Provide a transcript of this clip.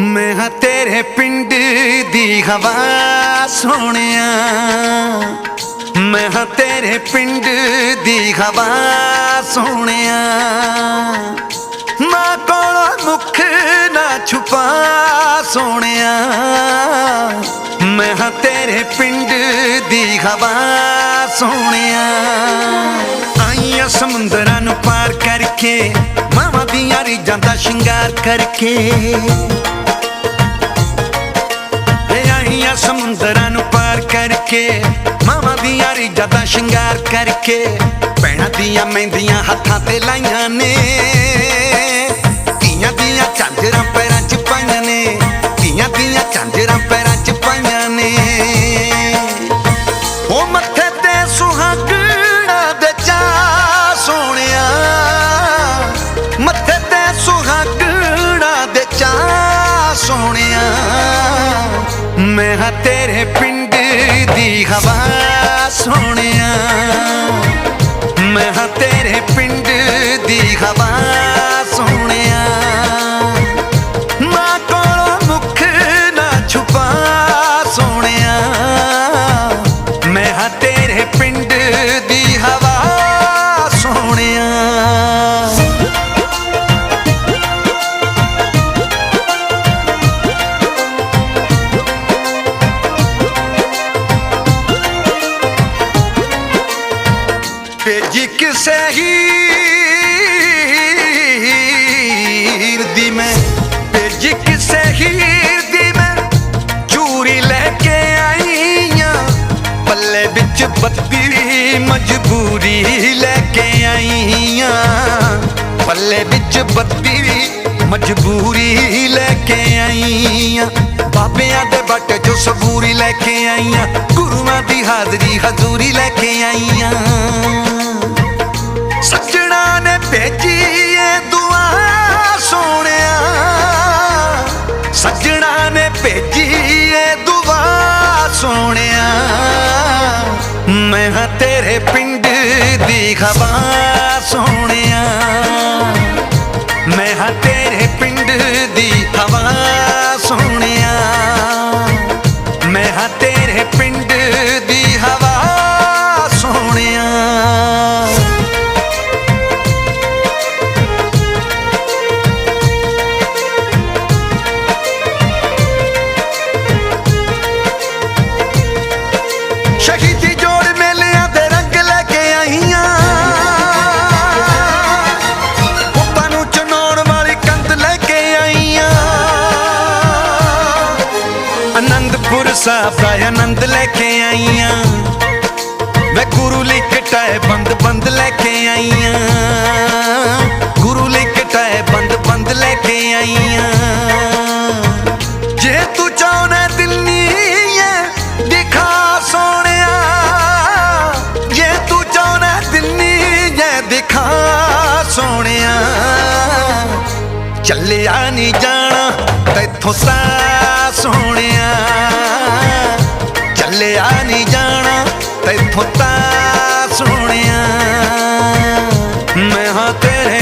मैं हाँ तेरे पिंड दी हवा सोनिया, मैं हाँ तेरे पिंड दी हवा सोनिया। मां कोलों मुख ना छुपा सोनिया, मैं हाँ तेरे पिंड दी हवा सोनिया। आईया समुंदरां नूं पार करके, मावां दियां रीझां दा शिंगार करके। समुंदरां नूं पार करके, मावां दियां रीझां दा शिंगार करके। भैणां दियां मेहंदियां हत्थां ते लाइयां ने, धीआं दियां झांजरां पैरां च पाइयां ने, धीआं दियां झांजरां पैरां च पाइयां ने। ओ मत्थे ते सुहागणा दे चा सोहणिया, मत्थे ते सुहागणा दे चा सोहणिया। मैं हाँ तेरे पिंड दी हवा सोनिया, मैं हाँ तेरे पिंड दी हवा सोनिया। मां कोलों मुख ना छुपा सोनिया, मैं हाँ तेरे पिंड दी हवा सोनिया। भेजी किसे हीर दी मैं, भेजी किसे हीर दी मैं, चूरी लेके आईयां। पल्ले बिच बत्ती मजबूरी लेके आईयां, पल्ले बिच बत्ती मजबूरी लेके आईयां। बाबियां दे बट जो सबूरी लेके आईयां, गुरुआं दी हाजरी हजूरी लेके आईयां। सजना ने भेजी ये दुआ सोनिया, सजना ने भेजी ये दुआ सोनिया। मैं हाँ तेरे पिंड दी हवा सोनिया, मैं हाँ तेरे पिंड दी हवा सोनिया, मैं हाँ तेरे पिंड दी हवा सोनिया। शहीदी जोड़ मेलियां दे रंग लेके आईयां, पुत्तां नूं चुनाउण वाली कंध लेके आईयां। आनंदपुर साहिब दा आनंद लेके आईयां, वे गुरु ली कटाए बंद बंद लेके आईयां, गुरु ली कटाए बंद बंद लेके आईयां। जे तू चाहना दिल नी है दिखा सोनिया, जे तू चाहना दिल नी है दिखा सोनिया। चलिया नहीं जाना तैथों ता सोनिया, चलिया नहीं जाना तैथों ता सोनिया। मैं हाँ तेरे